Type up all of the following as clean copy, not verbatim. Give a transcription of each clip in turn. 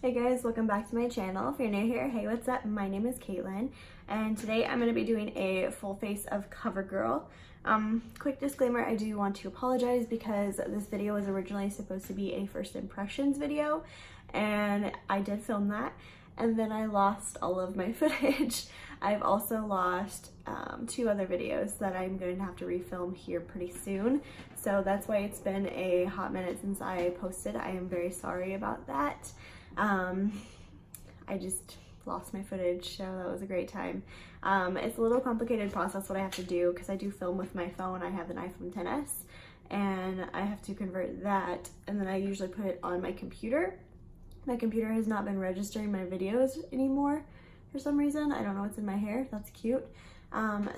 Hey guys, welcome back to my channel. If you're new here, hey, what's up? My name is Caitlin, and today I'm going to be doing a full face of Covergirl. Quick disclaimer, I do want to apologize because this video was originally supposed to be a first impressions video, and I did film that, and then I lost all of my footage. I've also lost two other videos that I'm going to have to refilm here pretty soon, so that's why it's been a hot minute since I posted. I am very sorry about that. I just lost my footage, so that was a great time. It's a little complicated process what I have to do because I do film with my phone. I have an iPhone XS and I have to convert that, and then I usually put it on my computer. My computer has not been registering my videos anymore for some reason. I don't know what's in my hair. That's cute.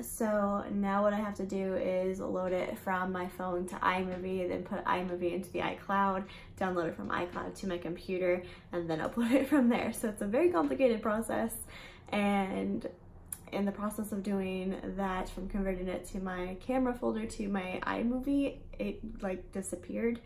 So now what I have to do is load it from my phone to iMovie, then put iMovie into the iCloud, download it from iCloud to my computer, and then upload it from there. So it's a very complicated process, and in the process of doing that, from converting it to my camera folder to my iMovie, it like disappeared.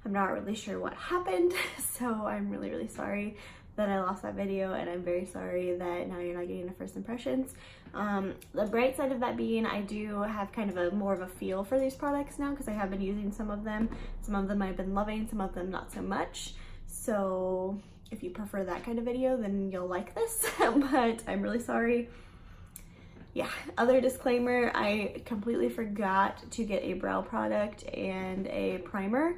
I'm not really sure what happened, so I'm really sorry that I lost that video, and I'm very sorry that now you're not getting the first impressions. The bright side of that being, I do have kind of a more of a feel for these products now because I have been using some of them. Some of them I've been loving, some of them not so much. So if you prefer that kind of video, then you'll like this, but I'm really sorry. Yeah, other disclaimer, I completely forgot to get a brow product and a primer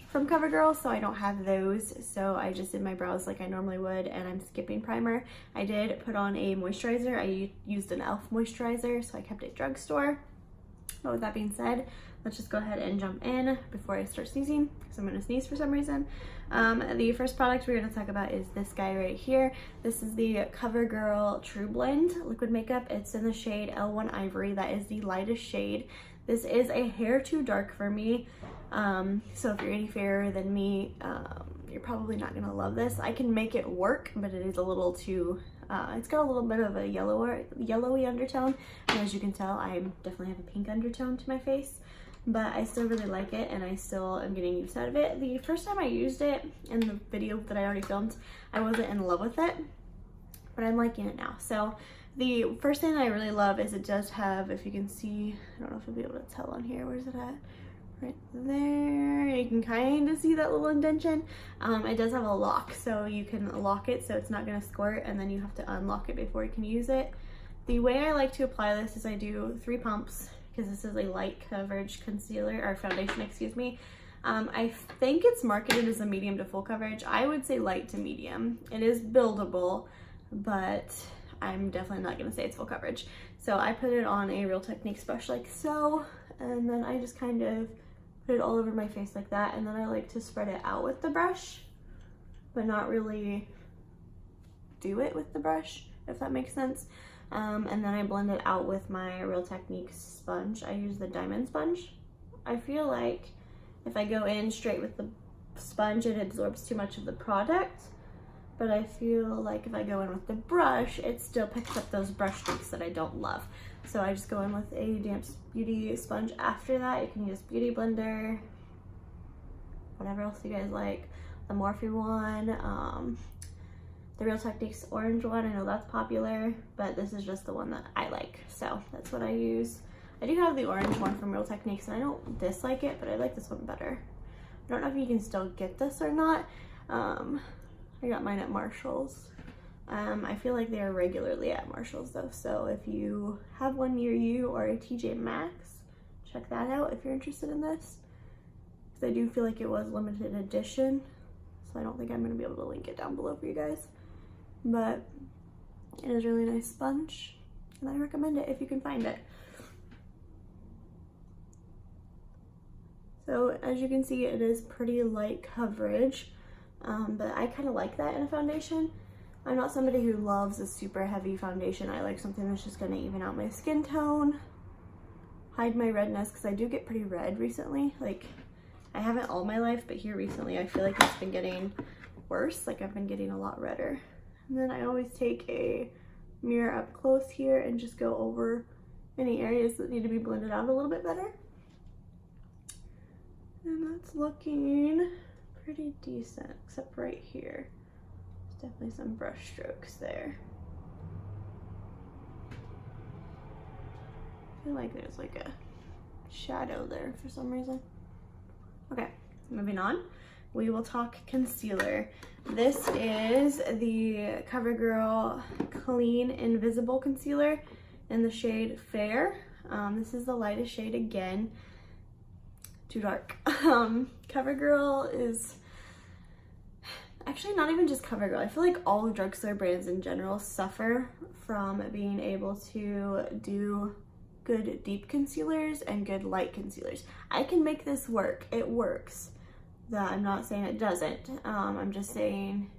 from Covergirl, so I don't have those, so I just did my brows like I normally would, and I'm skipping primer. I did put on a moisturizer. I used an e.l.f. moisturizer, so I kept it drugstore. But with that being said, let's just go ahead and jump in before I start sneezing, because I'm gonna sneeze for some reason. The first product we're gonna talk about is this guy right here. This is the Covergirl True Blend liquid makeup. It's in the shade L1 Ivory. That is the lightest shade. This is a hair too dark for me. So if you're any fairer than me, you're probably not gonna love this. I can make it work, but it is a little too, it's got a little bit of a yellowy undertone. And as you can tell, I definitely have a pink undertone to my face, but I still really like it, and I still am getting use out of it. The first time I used it in the video that I already filmed, I wasn't in love with it, but I'm liking it now. So the first thing that I really love is it does have, if you can see, I don't know if you'll be able to tell on here, where's it at? Right there, you can kind of see that little indentation. It does have a lock, so you can lock it so it's not going to squirt, and then you have to unlock it before you can use it. The way I like to apply this is I do 3 pumps, because this is a light coverage concealer, or foundation, excuse me. I think it's marketed as a medium to full coverage. I would say light to medium. It is buildable, but I'm definitely not going to say it's full coverage. So I put it on a Real Techniques brush like so, and then I just kind of put it all over my face like that, and then I like to spread it out with the brush, but not really do it with the brush, if that makes sense. And then I blend it out with my Real Techniques sponge. I use the diamond sponge. I feel like if I go in straight with the sponge, it absorbs too much of the product, but I feel like if I go in with the brush, it still picks up those brush strokes that I don't love. So I just go in with a damp beauty sponge after that. You can use Beauty Blender, whatever else you guys like. The Morphe one, the Real Techniques orange one, I know that's popular, but this is just the one that I like, so that's what I use. I do have the orange one from Real Techniques, and I don't dislike it, but I like this one better. I don't know if you can still get this or not. I got mine at Marshall's. I feel like they are regularly at Marshall's though, so if you have one near you or a TJ Maxx, check that out if you're interested in this, because I do feel like it was limited edition, so I don't think I'm going to be able to link it down below for you guys, but it is a really nice sponge, and I recommend it if you can find it. So as you can see, it is pretty light coverage, but I kind of like that in a foundation. I'm not somebody who loves a super heavy foundation. I like something that's just going to even out my skin tone, hide my redness, because I do get pretty red recently. Like, I haven't all my life, but here recently I feel like it's been getting worse. Like, I've been getting a lot redder. And then I always take a mirror up close here and just go over any areas that need to be blended out a little bit better. And that's looking pretty decent, except right here. Definitely some brush strokes there. I feel like there's like a shadow there for some reason. Okay, moving on. We will talk concealer. This is the Covergirl Clean Invisible Concealer in the shade Fair. This is the lightest shade again. Too dark. Covergirl is actually not even just Covergirl. I feel like all drugstore brands in general suffer from being able to do good deep concealers and good light concealers. I can make this work. It works. I'm not saying it doesn't. I'm just saying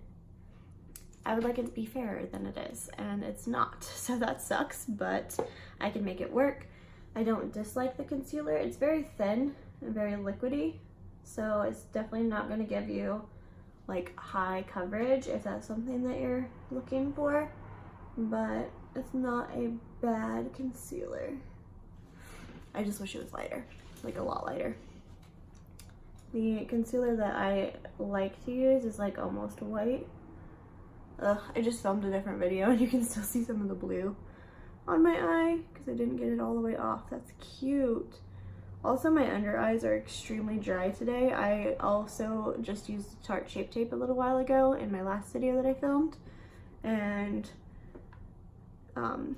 I would like it to be fairer than it is, and it's not. So that sucks, but I can make it work. I don't dislike the concealer. It's very thin and very liquidy, so it's definitely not going to give you like high coverage if that's something that you're looking for, but it's not a bad concealer. I just wish it was lighter, like a lot lighter. The concealer that I like to use is like almost white. I just filmed a different video and you can still see some of the blue on my eye because I didn't get it all the way off. That's cute. Also, my under eyes are extremely dry today. I also just used Tarte Shape Tape a little while ago in my last video that I filmed, and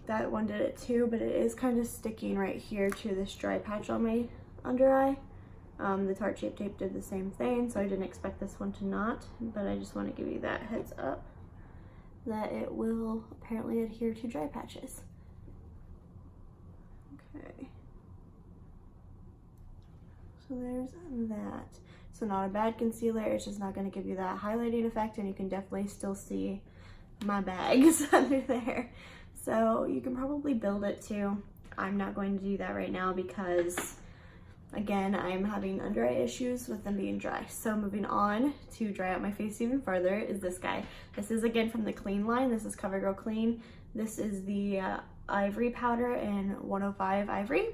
that one did it too, but it is kind of sticking right here to this dry patch on my under eye. The Tarte Shape Tape did the same thing, so I didn't expect this one to not, but I just want to give you that heads up that it will apparently adhere to dry patches. Okay. So there's that. So not a bad concealer, it's just not going to give you that highlighting effect, and you can definitely still see my bags under there. So you can probably build it too. I'm not going to do that right now because, again, I'm having under eye issues with them being dry. So moving on to dry out my face even further is this guy. This is again from the Clean line. This is CoverGirl Clean. This is the Ivory powder in 105 Ivory.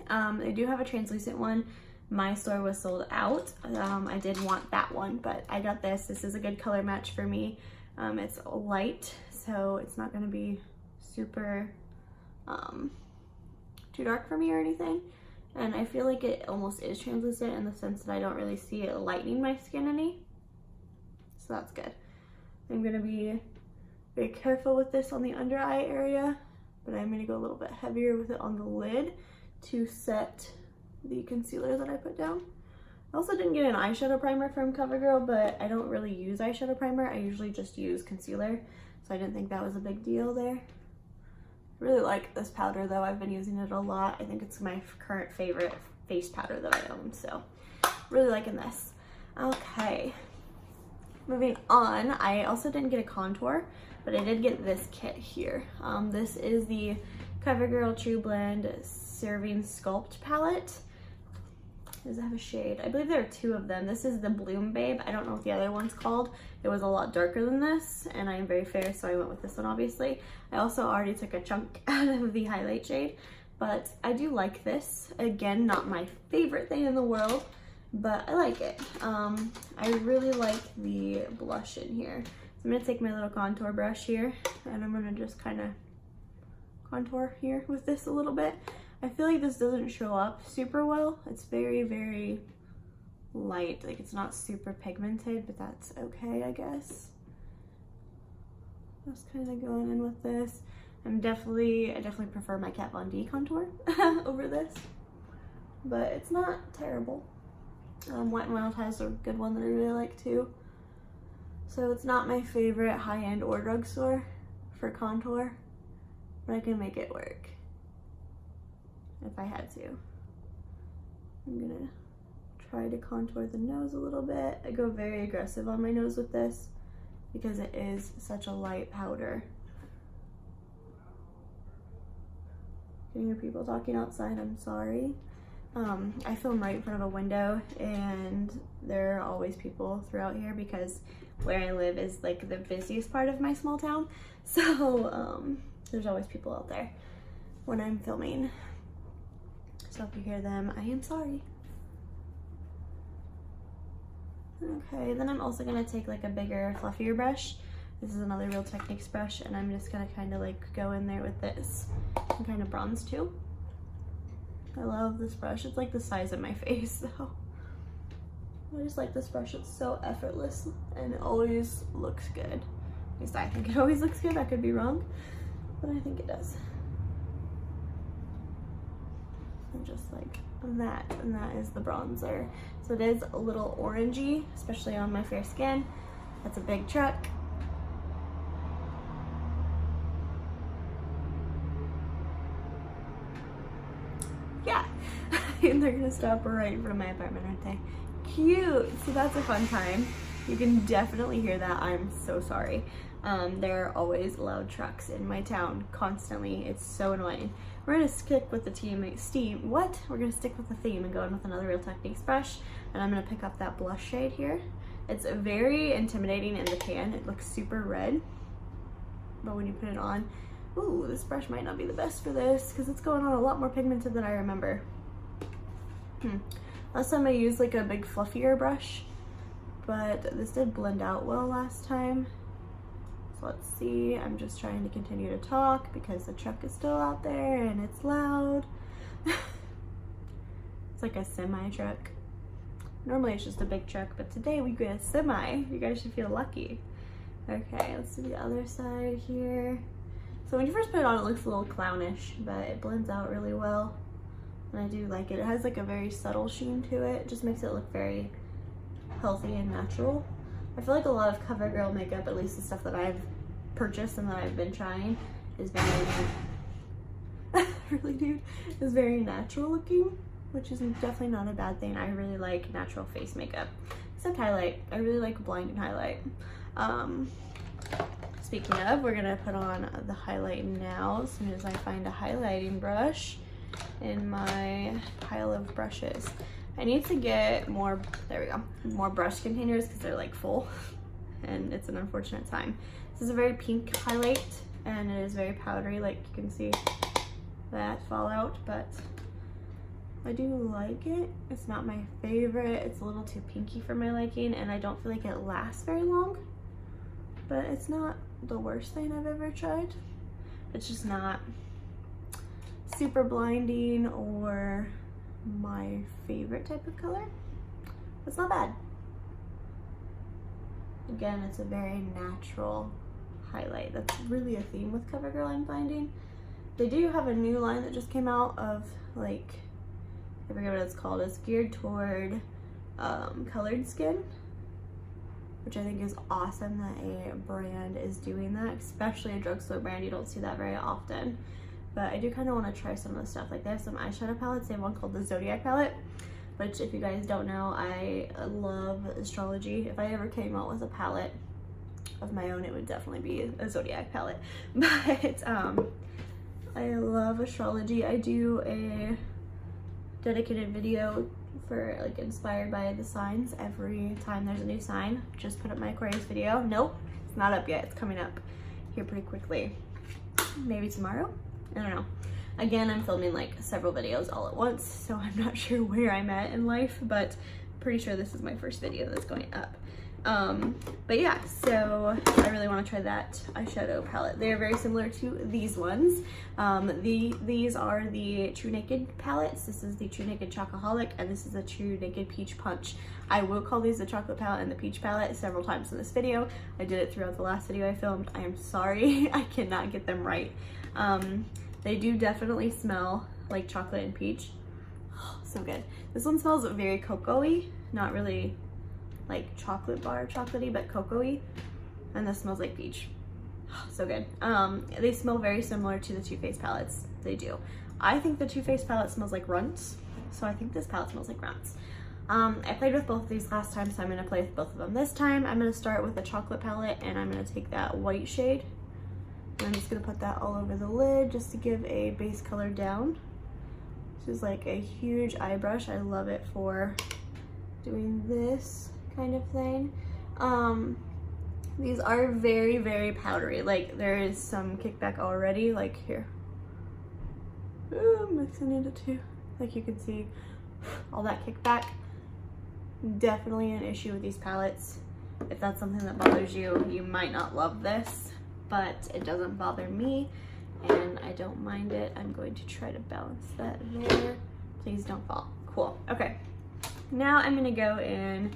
They do have a translucent one. My store was sold out. I did want that one, but I got this. This is a good color match for me. It's light, so it's not going to be super too dark for me or anything. And I feel like it almost is translucent in the sense that I don't really see it lightening my skin any. So that's good. I'm going to be very careful with this on the under eye area, but I'm going to go a little bit heavier with it on the lid to set the concealer that I put down. I also didn't get an eyeshadow primer from CoverGirl, but I don't really use eyeshadow primer. I usually just use concealer, so I didn't think that was a big deal there. I really like this powder though. I've been using it a lot. I think it's my current favorite face powder that I own, so really liking this. Okay, moving on. I also didn't get a contour, but I did get this kit here. This is the CoverGirl True Blend Serving Sculpt palette. Does it have a shade? I believe there are two of them. This is the Bloom Babe. I don't know what the other one's called. It was a lot darker than this, and I am very fair, so I went with this one, obviously. I also already took a chunk out of the highlight shade, but I do like this. Again, not my favorite thing in the world, but I like it. I really like the blush in here. So I'm gonna take my little contour brush here, and I'm gonna just kind of contour here with this a little bit. I feel like this doesn't show up super well. It's very, very light. Like, it's not super pigmented, but that's okay, I guess. Just kind of going in with this. I definitely prefer my Kat Von D contour over this, but it's not terrible. Wet n Wild has a good one that I really like too. So it's not my favorite high-end or drugstore for contour, but I can make it work if I had to. I'm gonna try to contour the nose a little bit. I go very aggressive on my nose with this because it is such a light powder. Can you hear people talking outside? I'm sorry. I film right in front of a window, and there are always people throughout here because where I live is like the busiest part of my small town. So there's always people out there when I'm filming. So if you hear them, I am sorry. Okay, then I'm also gonna take like a bigger, fluffier brush. This is another Real Techniques brush, and I'm just gonna kind of like go in there with this and kind of bronze too. I love this brush. It's like the size of my face, so I just like this brush. It's so effortless and it always looks good. At least I think it always looks good. I could be wrong, but I think it does. And just like that, and that is the bronzer. So it is a little orangey, especially on my fair skin. That's a big truck. Yeah, and they're gonna stop right in front of my apartment, aren't they? Cute. So that's a fun time. You can definitely hear that. I'm so sorry. There are always loud trucks in my town, constantly. It's so annoying. We're gonna stick with the We're gonna stick with the theme and go in with another Real Techniques brush, and I'm gonna pick up that blush shade here. It's very intimidating in the pan. It looks super red, but when you put it on, ooh, this brush might not be the best for this because it's going on a lot more pigmented than I remember. Last time I used like a big fluffier brush, but this did blend out well last time. So let's see. I'm just trying to continue to talk because the truck is still out there and it's loud. It's like a semi truck. Normally it's just a big truck, but today we get a semi. You guys should feel lucky. Okay, let's do the other side here. So when you first put it on, it looks a little clownish, but it blends out really well. And I do like it. It has like a very subtle sheen to it. It just makes it look very healthy and natural. I feel like a lot of CoverGirl makeup, at least the stuff that I've purchased and that I've been trying, is very, really dude, is very natural looking, which is definitely not a bad thing. I really like natural face makeup, except highlight. I really like blinding highlight. Speaking of, we're gonna put on the highlight now as soon as I find a highlighting brush in my pile of brushes. I need to get more, there we go, more brush containers because they're like full and it's an unfortunate time. This is a very pink highlight and it is very powdery, like you can see that fallout, but I do like it. It's not my favorite. It's a little too pinky for my liking and I don't feel like it lasts very long, but it's not the worst thing I've ever tried. It's just not super blinding or my favorite type of color. It's not bad. Again, it's a very natural highlight. That's really a theme with CoverGirl, I'm finding. They do have a new line that just came out of, like, I forget what it's called. It's geared toward colored skin, which I think is awesome that a brand is doing that, especially a drugstore brand. You don't see that very often. But I do kind of want to try some of the stuff. Like they have some eyeshadow palettes. They have one called the Zodiac palette, which if you guys don't know, I love astrology. If I ever came out with a palette of my own, it would definitely be a Zodiac palette. But I love astrology. I do a dedicated video for like inspired by the signs. Every time there's a new sign, just put up my Aquarius video. Nope, it's not up yet. It's coming up here pretty quickly. Maybe tomorrow? I don't know. Again, I'm filming like several videos all at once, so I'm not sure where I'm at in life, but pretty sure this is my first video that's going up. But yeah, so I really want to try that eyeshadow palette. They are very similar to these ones. These are the True Naked palettes. This is the True Naked Chocoholic, and this is the True Naked Peach Punch. I will call these the chocolate palette and the peach palette several times in this video. I did it throughout the last video I filmed. I am sorry, I cannot get them right. They do definitely smell like chocolate and peach. Oh, so good. This one smells very cocoa-y, not really like chocolate bar chocolatey, but cocoa-y. And this smells like peach. Oh, so good. They smell very similar to the Too Faced palettes. They do. I think the Too Faced palette smells like runts, so I think this palette smells like runts. I played with both of these last time, so I'm gonna play with both of them this time. I'm gonna start with the chocolate palette, and I'm gonna take that white shade. And I'm just gonna put that all over the lid just to give a base color down. This is like a huge eye brush. I love it for doing this kind of thing. These are very, very powdery. Like there is some kickback already, like here. Ooh, I'm mixing into two. Like you can see all that kickback. Definitely an issue with these palettes. If that's something that bothers you, you might not love this, but it doesn't bother me and I don't mind it. I'm going to try to balance that there. Please don't fall. Cool. Okay. Now I'm going to go in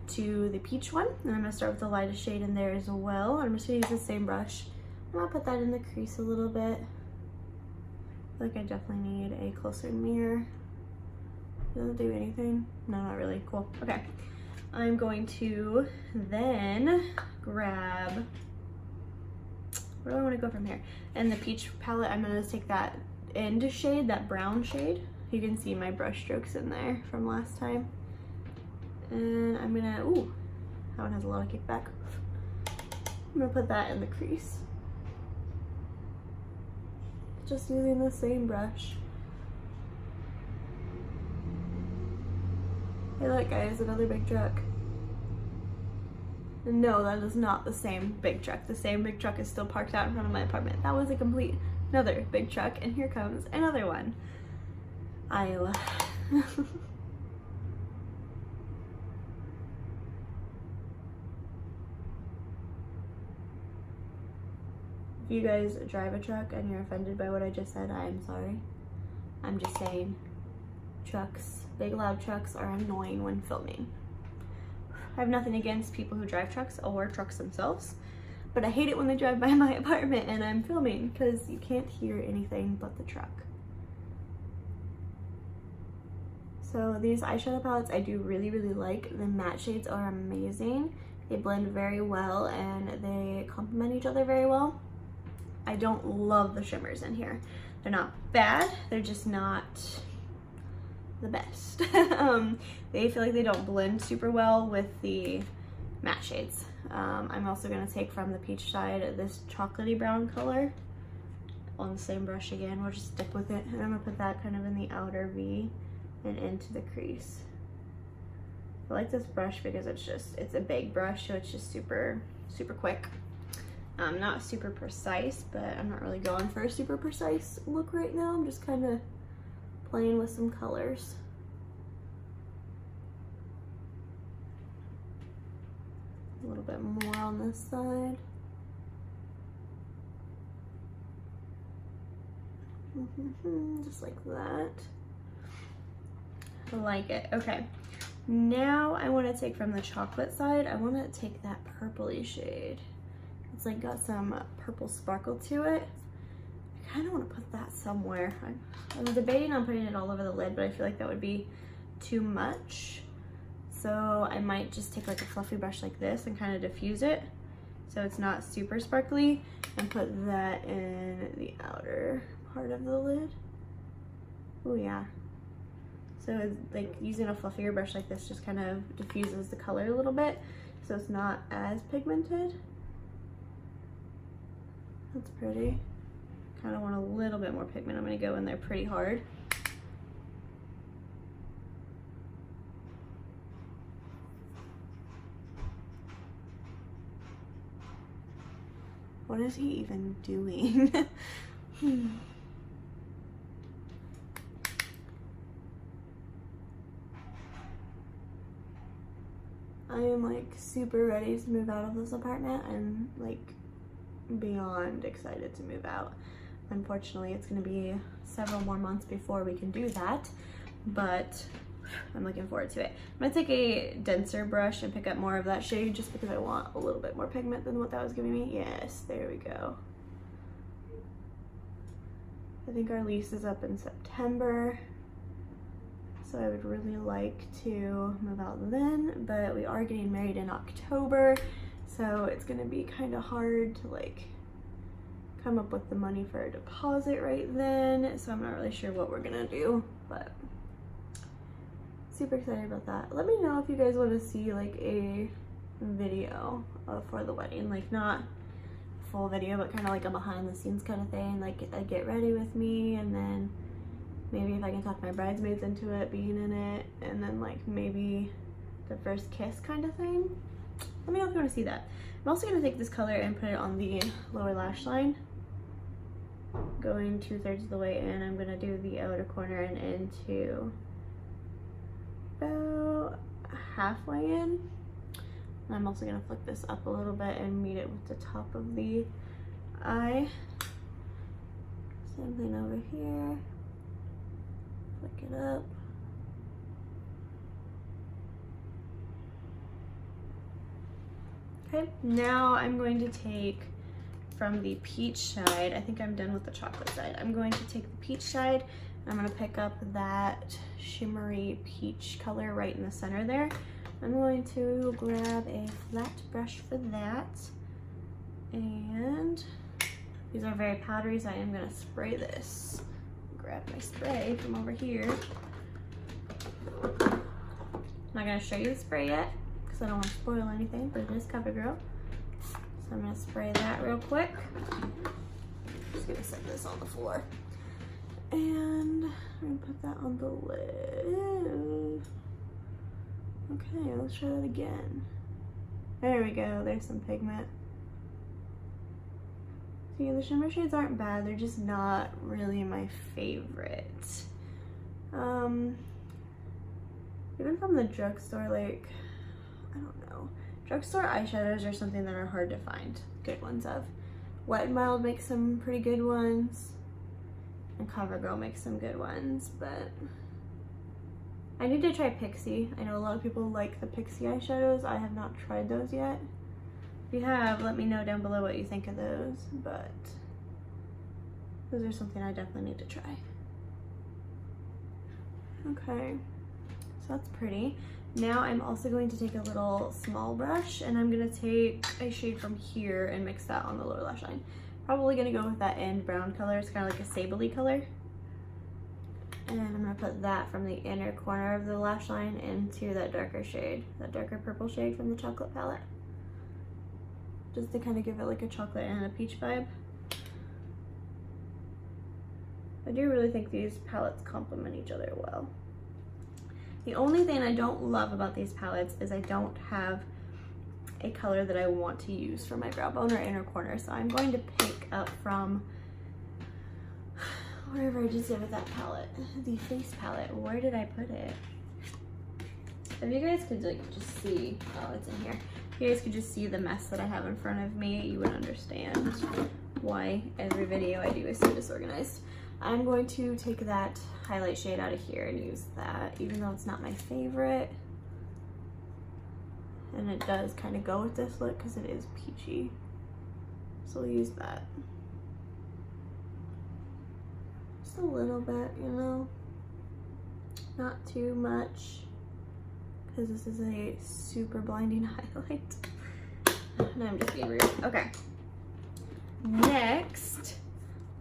to the peach one, and I'm going to start with the lightest shade in there as well. I'm just going to use the same brush. I'm going to put that in the crease a little bit. I feel like I definitely need a closer mirror. Doesn't do anything. No, not really. Cool. Okay. I'm going to then grab, where do I want to go from here? And the peach palette, I'm going to take that end shade, that brown shade. You can see my brush strokes in there from last time. And I'm going to, ooh, that one has a lot of kickback. I'm going to put that in the crease. Just using the same brush. Hey look guys, another big truck. No, that is not the same big truck. The same big truck is still parked out in front of my apartment. That was a complete another big truck, and here comes another one. Iowa. If you guys drive a truck and you're offended by what I just said, I am sorry. I'm just saying, trucks, big loud trucks are annoying when filming. I have nothing against people who drive trucks or trucks themselves, but I hate it when they drive by my apartment and I'm filming because you can't hear anything but the truck. So these eyeshadow palettes I do really, really like. The matte shades are amazing. They blend very well and they complement each other very well. I don't love the shimmers in here. They're not bad, they're just not the best. They feel like they don't blend super well with the matte shades. I'm also gonna take from the peach side this chocolatey brown color on the same brush again. We'll just stick with it, and I'm gonna put that kind of in the outer V and into the crease. I like this brush because it's a big brush, so it's just super, super quick. Not super precise, but I'm not really going for a super precise look right now. I'm just kind of playing with some colors. A little bit more on this side. Just like that. I like it. Okay. Now I want to take from the chocolate side, I want to take that purpley shade. It's like got some purple sparkle to it. I kind of want to put that somewhere. I was debating on putting it all over the lid, but I feel like that would be too much. So I might just take like a fluffy brush like this and kind of diffuse it so it's not super sparkly, and put that in the outer part of the lid. Oh yeah. So it's like using a fluffier brush like this just kind of diffuses the color a little bit so it's not as pigmented. That's pretty. Kind of want a little bit more pigment. I'm going to go in there pretty hard. What is he even doing? I am like super ready to move out of this apartment. I'm like beyond excited to move out. Unfortunately, it's going to be several more months before we can do that, but I'm looking forward to it. I'm going to take a denser brush and pick up more of that shade just because I want a little bit more pigment than what that was giving me. Yes, there we go. I think our lease is up in September, so I would really like to move out then, but we are getting married in October, so it's going to be kind of hard to like come up with the money for a deposit right then, so I'm not really sure what we're gonna do, but super excited about that. Let me know if you guys want to see like a video for the wedding, like not a full video, but kind of like a behind the scenes kind of thing, like a get ready with me, and then maybe if I can talk my bridesmaids into it being in it, and then like maybe the first kiss kind of thing. Let me know if you want to see that. I'm also going to take this color and put it on the lower lash line. Going 2/3 of the way in, I'm going to do the outer corner and into about halfway in. And I'm also gonna flick this up a little bit and meet it with the top of the eye. Same thing over here. Flick it up. Okay, now I'm going to take from the peach side, I think I'm done with the chocolate side. I'm going to take the peach side, and I'm gonna pick up that shimmery peach color right in the center there. I'm going to grab a flat brush for that. And these are very powdery, so I am gonna spray this. Grab my spray from over here. I'm not gonna show you the spray yet, because I don't want to spoil anything, but it is Covergirl. So I'm gonna spray that real quick. Just gonna set this on the floor. And I'm gonna put that on the lid. Okay, let's try that again. There we go, there's some pigment. See, the shimmer shades aren't bad, they're just not really my favorite. Even from the drugstore, like, I don't know. Drugstore eyeshadows are something that are hard to find good ones of. Wet n Wild makes some pretty good ones, and Covergirl makes some good ones, but I need to try Pixie. I know a lot of people like the Pixie eyeshadows. I have not tried those yet. If you have, let me know down below what you think of those, but those are something I definitely need to try. Okay, so that's pretty. Now I'm also going to take a little small brush, and I'm gonna take a shade from here and mix that on the lower lash line. Probably gonna go with that end brown color. It's kind of like a sable-y color. And I'm gonna put that from the inner corner of the lash line into that darker shade, that darker purple shade from the chocolate palette. Just to kind of give it like a chocolate and a peach vibe. I do really think these palettes complement each other well. The only thing I don't love about these palettes is I don't have a color that I want to use for my brow bone or inner corner. So I'm going to pick up from wherever I just did with that palette, the face palette. Where did I put it? If you guys could like just see, oh, it's in here. If you guys could just see the mess that I have in front of me, you would understand why every video I do is so disorganized. I'm going to take that highlight shade out of here and use that, even though it's not my favorite. And it does kind of go with this look because it is peachy. So we'll use that. Just a little bit, you know? Not too much, because this is a super blinding highlight. And I'm just being rude. Okay. Next,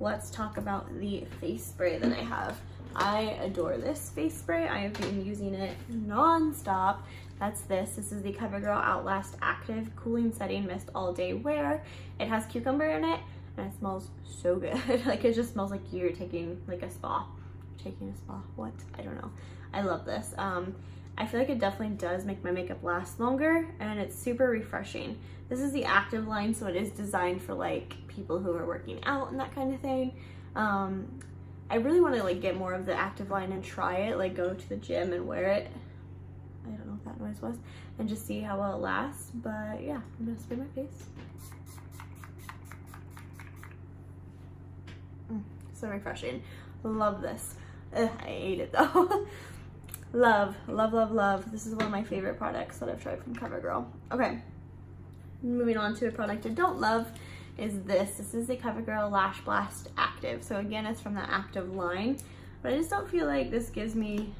let's talk about the face spray that I have. I adore this face spray. I have been using it non-stop. That's this. This is the Covergirl Outlast Active Cooling Setting Mist All Day Wear. It has cucumber in it, and it smells so good. Like, it just smells like you're taking like a spa. Taking a spa, what? I don't know. I love this. I feel like it definitely does make my makeup last longer, and it's super refreshing. This is the active line, so it is designed for like people who are working out and that kind of thing. I really want to like get more of the active line and try it, like go to the gym and wear it. I don't know what that noise was, and just see how well it lasts. But yeah, I'm gonna spray my face. So refreshing. Love this. Ugh, I hate it though. Love, love, love, love. This is one of my favorite products that I've tried from Covergirl. Okay, moving on to a product I don't love is this. This is the Covergirl Lash Blast Active. So again, it's from the active line, but I just don't feel like this gives me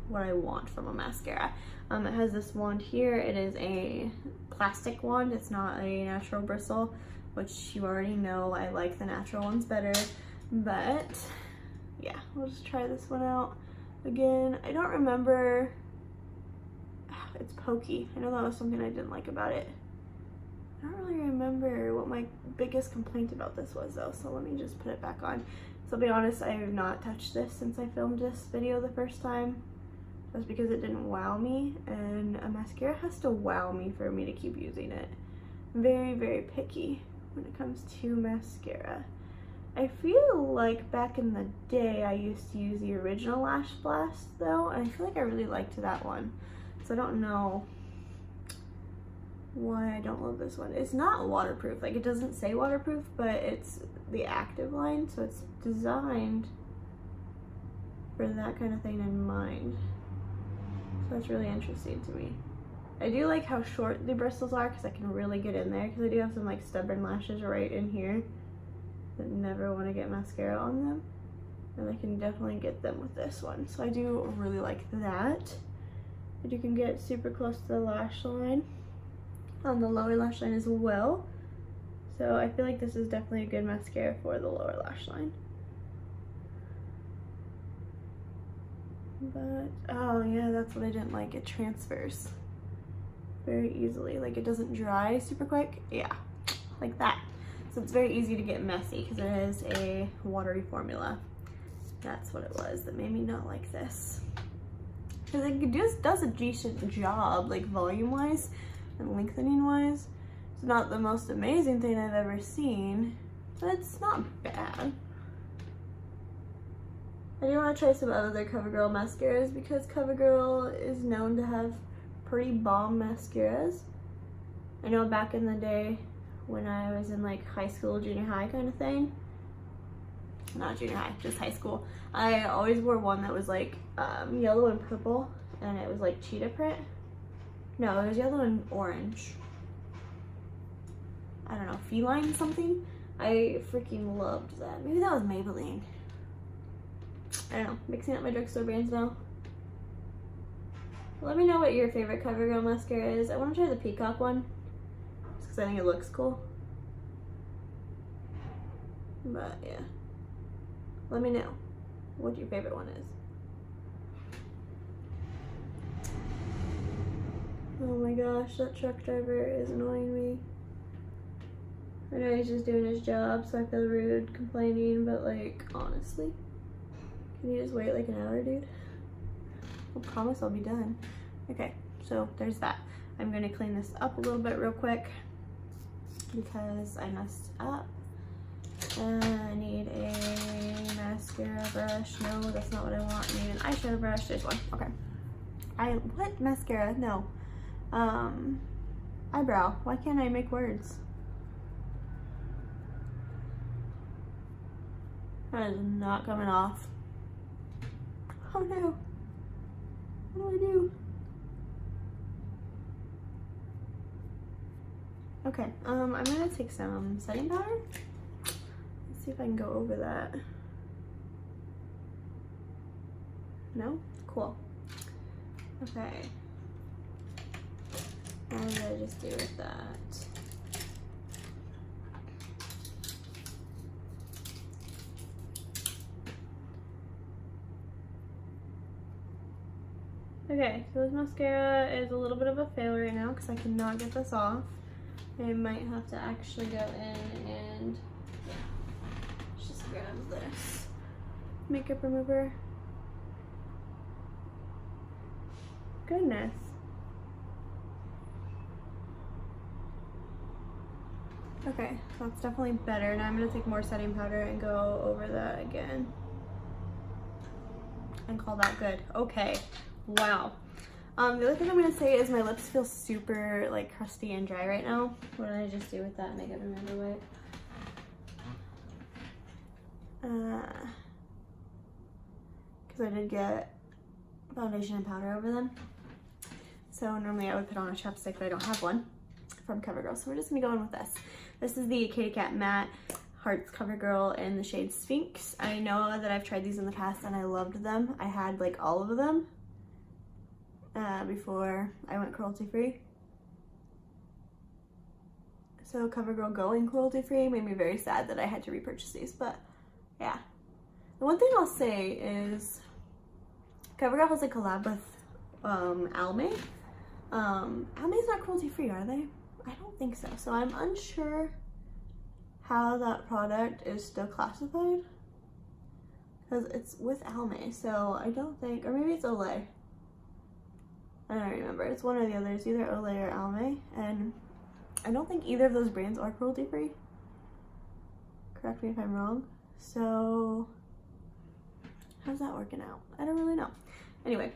what I want from a mascara. It has this wand here. It is a plastic wand. It's not a natural bristle, which you already know I like the natural ones better. But yeah, we'll just try this one out. Again, I don't remember. It's pokey. I know that was something I didn't like about it. I don't really remember what my biggest complaint about this was though, so let me just put it back on. So I'll be honest, I have not touched this since I filmed this video the first time. That's because it didn't wow me, and a mascara has to wow me for me to keep using it. I'm very, very picky when it comes to mascara. I feel like back in the day I used to use the original Lash Blast though, and I feel like I really liked that one. So I don't know why I don't love this one. It's not waterproof. Like, it doesn't say waterproof, but it's the active line, so it's designed for that kind of thing in mind. So that's really interesting to me. I do like how short the bristles are because I can really get in there, because I do have some like stubborn lashes right in here that never want to get mascara on them, and I can definitely get them with this one. So I do really like that. But you can get super close to the lash line on the lower lash line as well. So I feel like this is definitely a good mascara for the lower lash line. But, oh yeah, that's what I didn't like. It transfers very easily. Like, it doesn't dry super quick. Yeah, like that. So it's very easy to get messy because it is a watery formula. That's what it was that made me not like this. Because it just does a decent job, like volume-wise and lengthening-wise. It's not the most amazing thing I've ever seen, but it's not bad. I do want to try some other CoverGirl mascaras because CoverGirl is known to have pretty bomb mascaras. I know back in the day when I was in like high school, junior high kind of thing, not junior high, just high school, I always wore one that was like yellow and purple, and it was like cheetah print. No, it was yellow and orange. I don't know, feline something. I freaking loved that. Maybe that was Maybelline. I don't know, mixing up my drugstore brands now. Let me know what your favorite CoverGirl mascara is. I want to try the peacock one, just because I think it looks cool. But yeah, let me know what your favorite one is. Oh my gosh, that truck driver is annoying me. I know he's just doing his job, so I feel rude complaining, but like, honestly, can you just wait like an hour, dude? I promise I'll be done. Okay, so there's that. I'm gonna clean this up a little bit real quick because I messed up. I need a mascara brush. No, that's not what I want. I need an eyeshadow brush. There's one. Okay. What mascara? No. Eyebrow. Why can't I make words? That is not coming off. Oh no. What do I do? Okay, I'm gonna take some setting powder. Let's see if I can go over that. No? Cool. Okay. What did I just do with that? Okay, so this mascara is a little bit of a fail right now because I cannot get this off. I might have to actually go in and just grab this makeup remover. Goodness. Okay, so that's definitely better. Now I'm going to take more setting powder and go over that again. And call that good. Okay. Wow. The other thing I'm going to say is my lips feel super like crusty and dry right now. What did I just do with that makeup remover wipe? Because I did get foundation and powder over them. So normally I would put on a chapstick, but I don't have one from CoverGirl. So we're just going to go in with this. This is the Kitty Cat Matte Hearts CoverGirl in the shade Sphinx. I know that I've tried these in the past and I loved them. I had like all of them before I went cruelty free. So CoverGirl going cruelty free made me very sad that I had to repurchase these, but yeah. The one thing I'll say is CoverGirl has a collab with Almay. Almay's not cruelty free, are they? I don't think so. So I'm unsure how that product is still classified because it's with Almay. So I don't think, or maybe it's Olay. I don't remember. It's one or the other. It's either Olay or Almay, and I don't think either of those brands are cruelty free. Correct me if I'm wrong. So how's that working out? I don't really know. Anyway,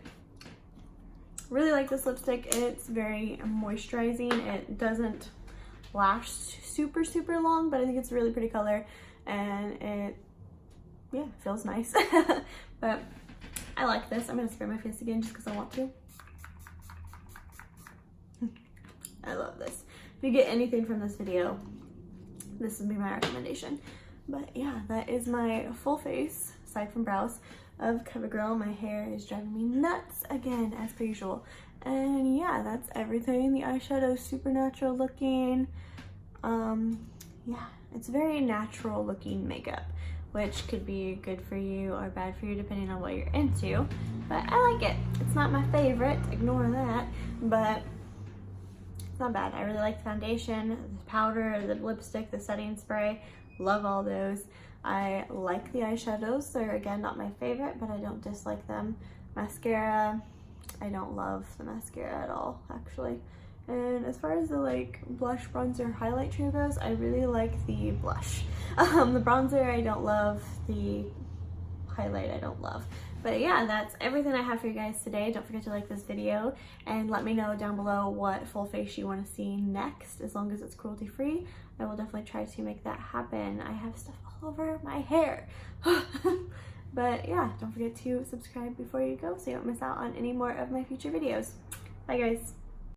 really like this lipstick. It's very moisturizing. It doesn't last super long, but I think it's a really pretty color, and it, yeah, feels nice. But I like this. I'm gonna spray my face again just because I want to. I love this. If you get anything from this video, this would be my recommendation. But yeah, that is my full face, aside from brows, of Covergirl. My hair is driving me nuts again, as per usual. And yeah, that's everything. The eyeshadow is super natural looking. Yeah, it's very natural looking makeup, which could be good for you or bad for you depending on what you're into. But I like it. It's not my favorite, ignore that, but it's not bad. I really like the foundation, the powder, the lipstick, the setting spray. Love all those. I like the eyeshadows. They're, again, not my favorite, but I don't dislike them. Mascara, I don't love the mascara at all, actually. And as far as the like blush, bronzer, highlight trio goes, I really like the blush. The bronzer I don't love, the highlight I don't love. But yeah, that's everything I have for you guys today. Don't forget to like this video and let me know down below what full face you want to see next. As long as it's cruelty free, I will definitely try to make that happen. I have stuff all over my hair. But yeah, don't forget to subscribe before you go so you don't miss out on any more of my future videos. Bye guys.